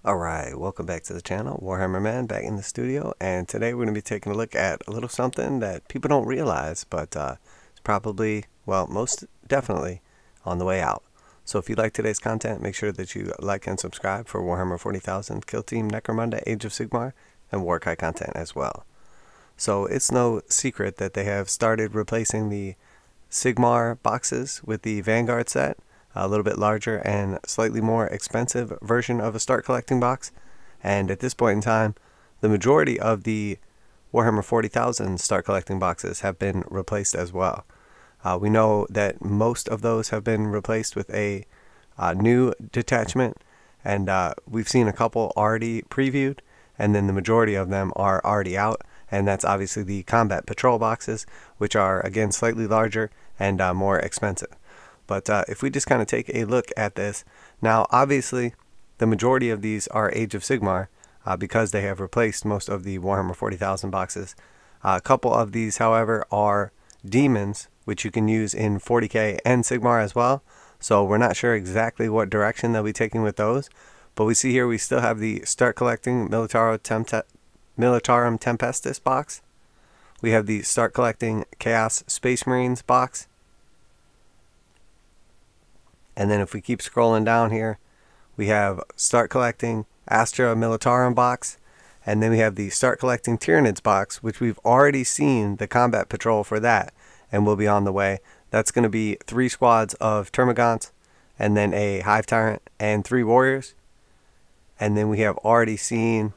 Alright, welcome back to the channel. Warhammer Man back in the studio, and today we're going to be taking a look at a little something that people don't realize, but it's probably, well, most definitely on the way out. So if you like today's content, make sure that you like and subscribe for Warhammer 40,000, Kill Team, Necromunda, Age of Sigmar, and warcry content as well. So it's no secret that they have started replacing the Sigmar boxes with the Vanguard set, a little bit larger and slightly more expensive version of a start collecting box. And at this point in time, the majority of the Warhammer 40,000 start collecting boxes have been replaced as well. We know that most of those have been replaced with a new detachment, and we've seen a couple already previewed, and then the majority of them are already out, and that's obviously the combat patrol boxes, which are again slightly larger and more expensive. But if we just kind of take a look at this, now obviously the majority of these are Age of Sigmar because they have replaced most of the Warhammer 40,000 boxes. A couple of these, however, are demons, which you can use in 40K and Sigmar as well. So we're not sure exactly what direction they'll be taking with those. But we see here we still have the Start Collecting Militarum Tempestus box. We have the Start Collecting Chaos Space Marines box. And then if we keep scrolling down here, we have Start Collecting Astra Militarum box. And then we have the Start Collecting Tyranids box, which we've already seen the combat patrol for that, and will be on the way. That's going to be 3 squads of termagants, and then a hive tyrant, and 3 warriors. And then we have already seen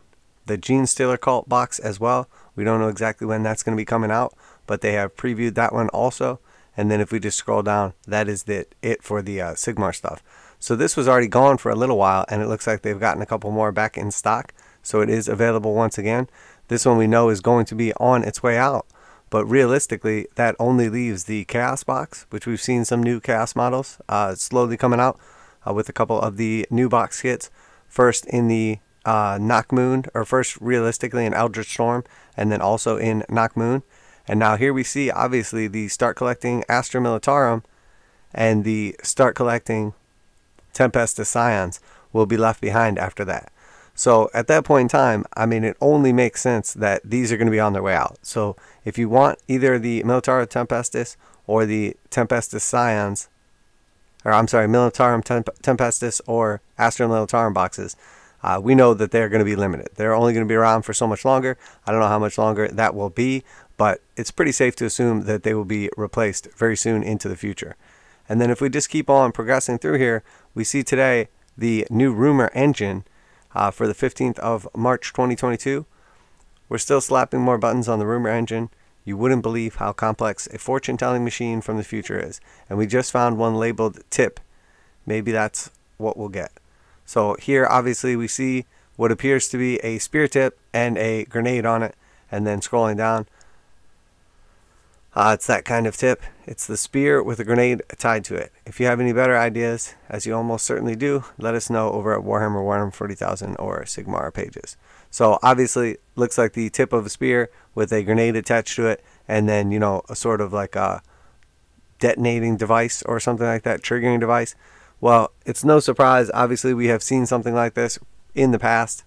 the Genestealer cult box as well. We don't know exactly when that's going to be coming out, but they have previewed that one also. And then if we just scroll down, that is it for the Sigmar stuff. So this was already gone for a little while, and it looks like they've gotten a couple more back in stock. So it is available once again. This one we know is going to be on its way out. But realistically, that only leaves the Chaos box, which we've seen some new Chaos models slowly coming out with a couple of the new box kits. First in the nachmund, or first realistically in Eldritch Storm, and then also in nachmund. And now here we see obviously the Start Collecting Astra Militarum and the Start Collecting Tempestus Scions will be left behind after that. So at that point in time, I mean, it only makes sense that these are going to be on their way out. So if you want either the Militarum Tempestus or the Tempestus Scions, or I'm sorry, Militarum Tempestus or Astra Militarum boxes, we know that they're going to be limited. They're only going to be around for so much longer. I don't know how much longer that will be, but it's pretty safe to assume that they will be replaced very soon into the future. And then if we just keep on progressing through here, we see today the new rumor engine for the 15th of March 2022. We're still slapping more buttons on the rumor engine. You wouldn't believe how complex a fortune-telling machine from the future is. And we just found one labeled tip. Maybe that's what we'll get. So here obviously we see what appears to be a spear tip and a grenade on it. And then scrolling down, it's that kind of tip. It's the spear with a grenade tied to it. If you have any better ideas, as you almost certainly do, let us know over at Warhammer 40,000 or Sigmar pages. So obviously looks like the tip of a spear with a grenade attached to it, and then, you know, a sort of like a detonating device or something like that, triggering device. Well, it's no surprise. Obviously we have seen something like this in the past,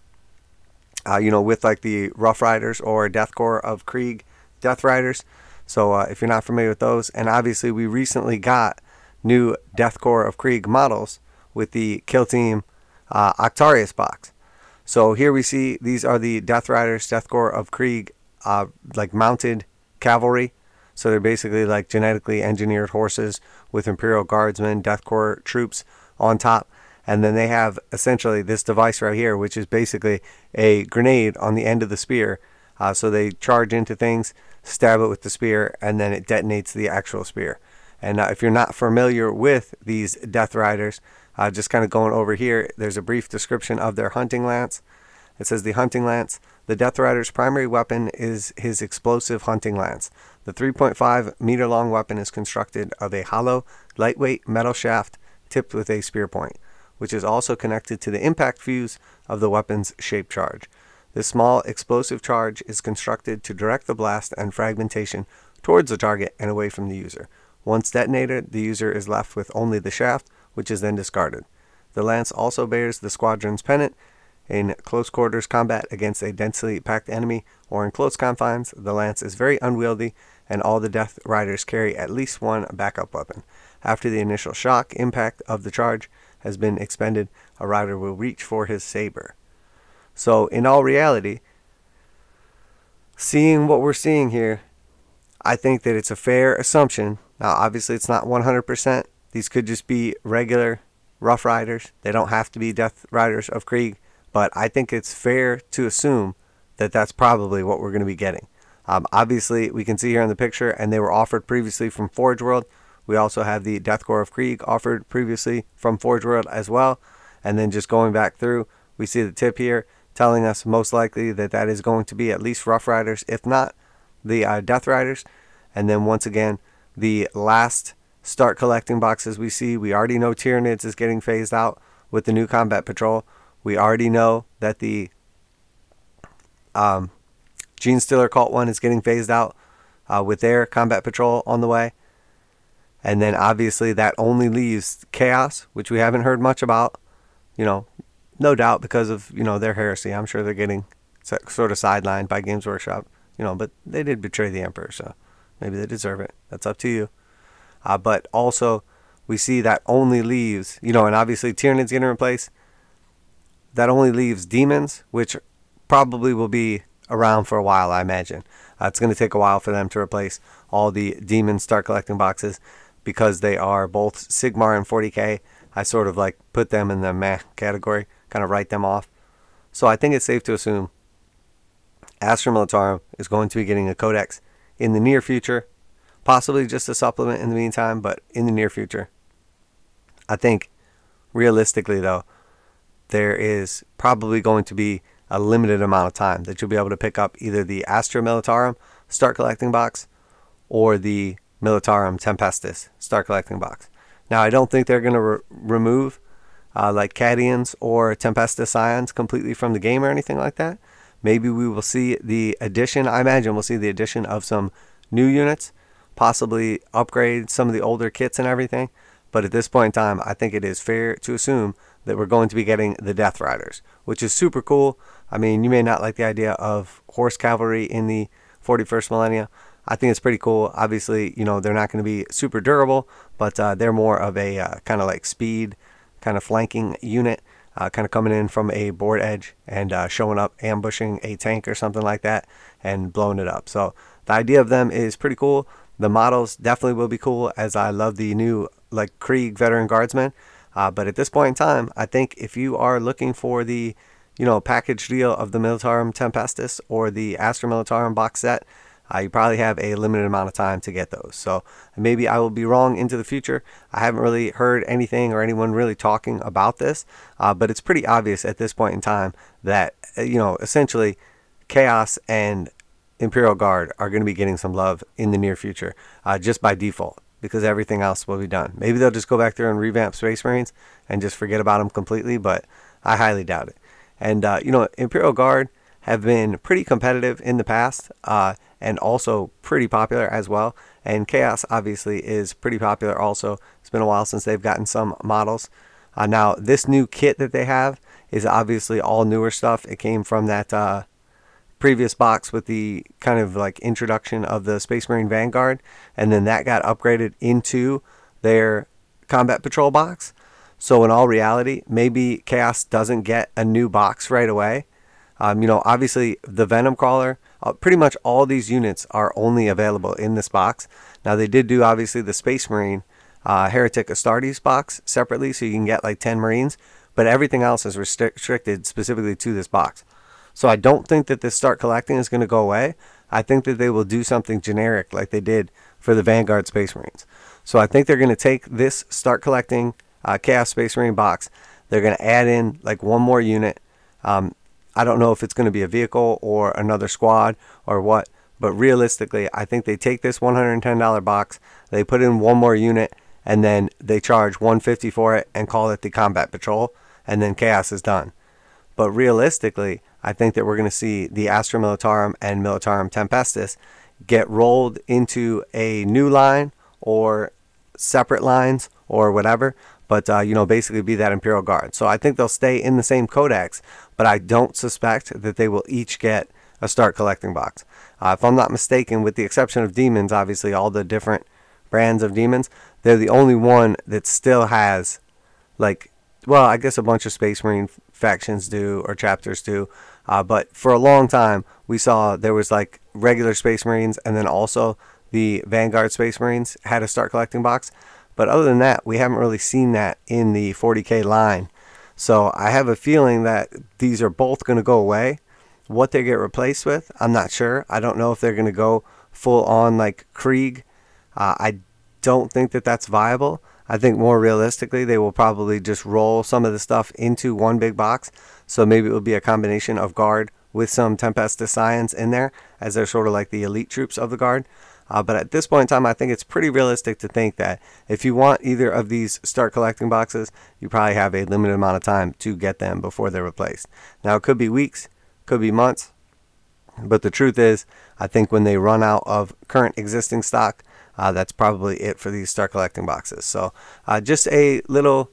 you know, with like the Rough Riders or Death Corps of Krieg Death Riders. So if you're not familiar with those, and obviously we recently got new Death Corps of Krieg models with the Kill Team Octarius box. So here we see these are the Death Riders, Death Corps of Krieg, like mounted cavalry. So they're basically like genetically engineered horses with Imperial Guardsmen, Death Corps troops on top. And then they have essentially this device right here, which is basically a grenade on the end of the spear. So they charge into things, stab it with the spear, and then it detonates the actual spear. And if you're not familiar with these Death Riders, just kind of going over here, there's a brief description of their hunting lance. It says the hunting lance. The Death Rider's primary weapon is his explosive hunting lance. The 3.5 meter long weapon is constructed of a hollow, lightweight metal shaft tipped with a spear point, which is also connected to the impact fuse of the weapon's shape charge. This small explosive charge is constructed to direct the blast and fragmentation towards the target and away from the user. Once detonated, the user is left with only the shaft, which is then discarded. The lance also bears the squadron's pennant In close quarters combat against a densely packed enemy or in close confines, the lance is very unwieldy and all the Death Riders carry at least one backup weapon. After the initial shock impact of the charge has been expended, a rider will reach for his saber. So in all reality, seeing what we're seeing here, I think that it's a fair assumption. Now obviously it's not 100%. These could just be regular Rough Riders. They don't have to be Death Riders of Krieg. But I think it's fair to assume that that's probably what we're going to be getting. Obviously, we can see here in the picture, and they were offered previously from Forge World. We also have the Death Korps of Krieg offered previously from Forge World as well. And then just going back through, we see the tip here telling us most likely that that is going to be at least Rough Riders, if not the Death Riders. And then once again, the last start collecting boxes we see, we already know Tyranids is getting phased out with the new combat patrol. We already know that the Genestealer cult one is getting phased out with their combat patrol on the way. And then obviously that only leaves Chaos, which we haven't heard much about. You know, no doubt because of, you know, their heresy. I'm sure they're getting sort of sidelined by Games Workshop. You know, but they did betray the Emperor, so maybe they deserve it. That's up to you. But also, we see that only leaves, you know, and obviously Tyranids getting replaced. That only leaves demons, which probably will be around for a while, I imagine. It's going to take a while for them to replace all the demon start collecting boxes because they are both Sigmar and 40K. I sort of like put them in the meh category, kind of write them off. So I think it's safe to assume Astra Militarum is going to be getting a codex in the near future, possibly just a supplement in the meantime, but in the near future. I think realistically though, there is probably going to be a limited amount of time that you'll be able to pick up either the Astra Militarum start collecting box or the Militarum Tempestus start collecting box. Now, I don't think they're going to remove like Cadians or Tempestus Scions completely from the game or anything like that. Maybe we will see the addition, I imagine we'll see the addition of some new units, possibly upgrade some of the older kits and everything. But at this point in time, I think it is fair to assume that we're going to be getting the Death Riders, which is super cool. I mean, you may not like the idea of horse cavalry in the 41st millennia. I think it's pretty cool. Obviously, you know, they're not going to be super durable, but they're more of a kind of like speed, kind of flanking unit, kind of coming in from a board edge and showing up, ambushing a tank or something like that and blowing it up. So the idea of them is pretty cool. The models definitely will be cool, as I love the new like Krieg veteran guardsmen. But at this point in time, I think if you are looking for the, you know, package deal of the Militarum Tempestus or the Astra Militarum box set, you probably have a limited amount of time to get those. So maybe I will be wrong into the future. I haven't really heard anything or anyone really talking about this, but it's pretty obvious at this point in time that, you know, essentially Chaos and Imperial Guard are going to be getting some love in the near future, just by default, because everything else will be done. Maybe they'll just go back there and revamp Space Marines and just forget about them completely, but I highly doubt it. And, you know, Imperial Guard have been pretty competitive in the past, and also pretty popular as well. And Chaos obviously is pretty popular also. It's been a while since they've gotten some models. Now, this new kit that they have is obviously all newer stuff. It came from that previous box with the kind of like introduction of the Space Marine Vanguard, and then that got upgraded into their Combat Patrol box. So in all reality, maybe Chaos doesn't get a new box right away. You know, obviously the Venom Crawler, pretty much all these units are only available in this box. Now they did do obviously the Space Marine Heretic Astartes box separately, so you can get like 10 Marines, but everything else is restricted specifically to this box. So I don't think that this start collecting is going to go away. I think that they will do something generic like they did for the Vanguard Space Marines. So I think they're going to take this start collecting Chaos Space Marine box. They're going to add in like one more unit. I don't know if it's going to be a vehicle or another squad or what, but realistically, I think they take this $110 box, they put in one more unit, and then they charge $150 for it and call it the Combat Patrol, and then Chaos is done. But realistically, I think that we're going to see the Astra Militarum and Militarum Tempestus get rolled into a new line or separate lines or whatever, but you know, basically be that Imperial Guard. So I think they'll stay in the same codex, but I don't suspect that they will each get a start collecting box. If I'm not mistaken, with the exception of demons, obviously all the different brands of demons, they're the only one that still has, like, well, I guess a bunch of Space Marine factions do, or chapters do, but for a long time we saw there was like regular Space Marines, and then also the Vanguard Space Marines had a start collecting box. But other than that, we haven't really seen that in the 40K line. So I have a feeling that these are both going to go away. What they get replaced with, I'm not sure. I don't know if they're going to go full on like Krieg. I don't think that that's viable. I think more realistically, they will probably just roll some of the stuff into one big box. So maybe it will be a combination of Guard with some Tempestus Scions in there, as they're sort of like the elite troops of the Guard. But at this point in time, I think it's pretty realistic to think that if you want either of these start collecting boxes, you probably have a limited amount of time to get them before they're replaced. Now, it could be weeks, could be months, but the truth is, I think when they run out of current existing stock, that's probably it for these start collecting boxes. So just a little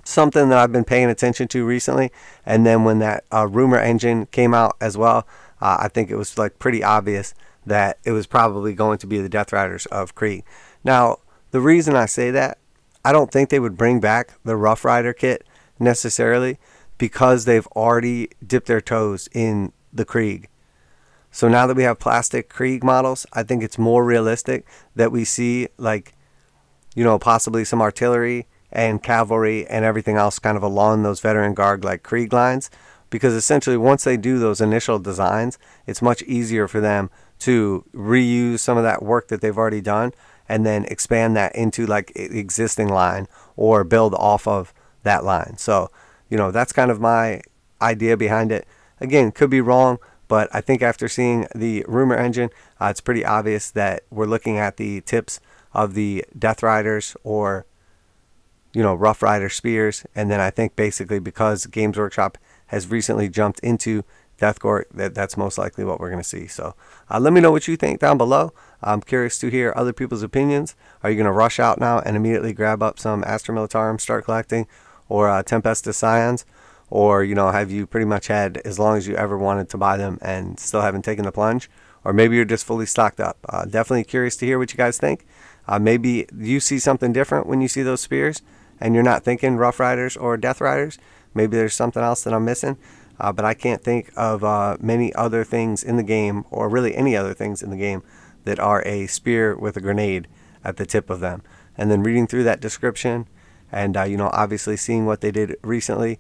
something that I've been paying attention to recently. And then when that rumor engine came out as well, I think it was like pretty obvious that it was probably going to be the Death Riders of Krieg. Now, the reason I say that, I don't think they would bring back the Rough Rider kit necessarily, because they've already dipped their toes in the Krieg. So now that we have plastic Krieg models, I think it's more realistic that we see, like, you know, possibly some artillery and cavalry and everything else kind of along those veteran guard like Krieg lines, because essentially once they do those initial designs, it's much easier for them to reuse some of that work that they've already done and then expand that into like existing line or build off of that line. So, you know, that's kind of my idea behind it. Again, could be wrong, but I think after seeing the rumor engine, it's pretty obvious that we're looking at the tips of the Death Riders or, you know, Rough Rider spears. And then I think basically because Games Workshop has recently jumped into Deathcore, that's most likely what we're going to see. So let me know what you think down below. I'm curious to hear other people's opinions. Are you going to rush out now and immediately grab up some Astra Militarum, start collecting, or Tempestus Scions? Or, you know, have you pretty much had as long as you ever wanted to buy them and still haven't taken the plunge? Or maybe you're just fully stocked up. Definitely curious to hear what you guys think. Maybe you see something different when you see those spears and you're not thinking Rough Riders or Death Riders. Maybe there's something else that I'm missing. But I can't think of many other things in the game, or really any other things in the game, that are a spear with a grenade at the tip of them. And then reading through that description and, you know, obviously seeing what they did recently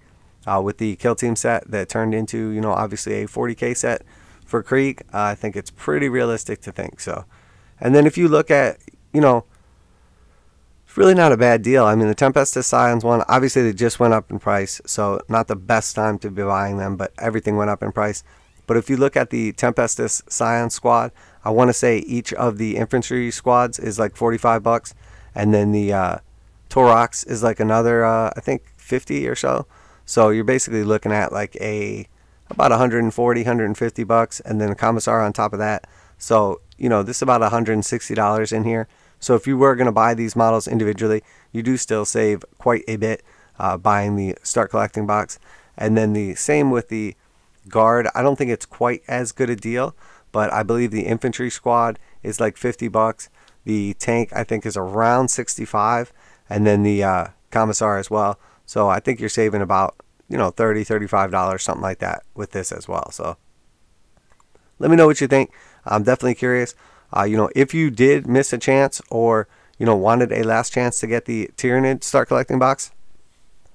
with the Kill Team set that turned into, you know, obviously a 40K set for Krieg, I think it's pretty realistic to think so. And then if you look at, you know, it's really not a bad deal. I mean, the Tempestus Scions one, obviously they just went up in price, so not the best time to be buying them, but everything went up in price. But if you look at the Tempestus Scion squad, I want to say each of the infantry squads is like 45 bucks, and then the Orruks is like another, I think 50 or so. So you're basically looking at like about 140, 150 bucks, and then a commissar on top of that. So, you know, this is about $160 in here. So if you were going to buy these models individually, you do still save quite a bit buying the start collecting box. And then the same with the Guard. I don't think it's quite as good a deal, but I believe the infantry squad is like 50 bucks. The tank, I think, is around 65, and then the commissar as well. So I think you're saving about, you know, $30, $35, something like that with this as well. So let me know what you think. I'm definitely curious. You know, if you did miss a chance, or, you know, wanted a last chance to get the Tyranid start collecting box,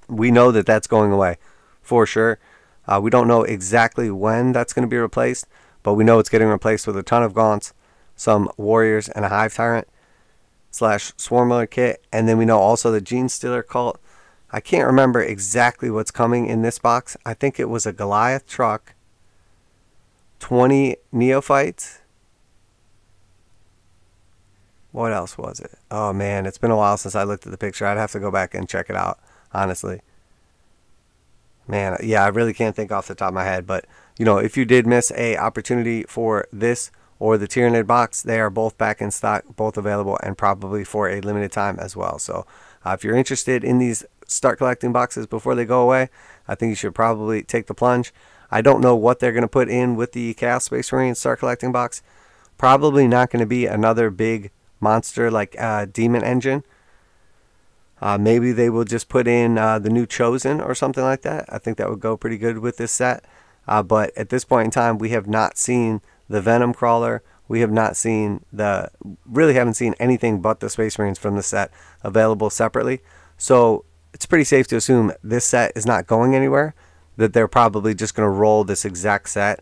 we know that that's going away for sure. We don't know exactly when that's going to be replaced, but we know it's getting replaced with a ton of gaunts, some warriors, and a hive tyrant / swarmler kit. And then we know also the Genestealer cult. I can't remember exactly what's coming in this box. I think it was a Goliath truck, 20 neophytes. What else was it? Oh man, it's been a while since I looked at the picture. I'd have to go back and check it out, honestly. Man, yeah, I really can't think off the top of my head. But, you know, if you did miss a opportunity for this or the Tyranid box, they are both back in stock, both available, and probably for a limited time as well. So If you're interested in these start collecting boxes before they go away, I think you should probably take the plunge. I don't know what they're going to put in with the Chaos Space Marine start collecting box. Probably not going to be another big monster like Demon Engine. Maybe they will just put in the new Chosen or something like that. I think that would go pretty good with this set. But at this point in time, we have not seen the Venom Crawler. We have not seen really haven't seen anything but the Space Marines from the set available separately. So it's pretty safe to assume this set is not going anywhere, that they're probably just going to roll this exact set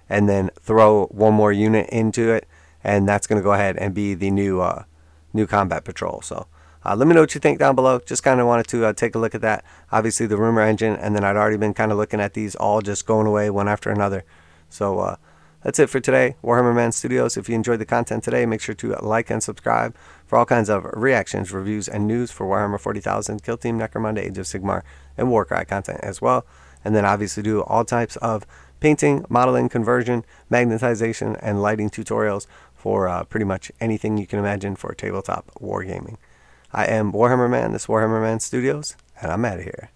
and then throw one more unit into it, and that's going to go ahead and be the new combat patrol. So let me know what you think down below. Just kind of wanted to take a look at that. Obviously the rumor engine, and then I'd already been kind of looking at these all just going away one after another. So that's it for today, Warhammer Man Studios. If you enjoyed the content today, make sure to like and subscribe for all kinds of reactions, reviews, and news for Warhammer 40,000, Kill Team, Necromunda, Age of Sigmar, and Warcry content as well. And then obviously do all types of painting, modeling, conversion, magnetization, and lighting tutorials for pretty much anything you can imagine for tabletop wargaming. I am Warhammer Man, this is Warhammer Man Studios, and I'm out of here.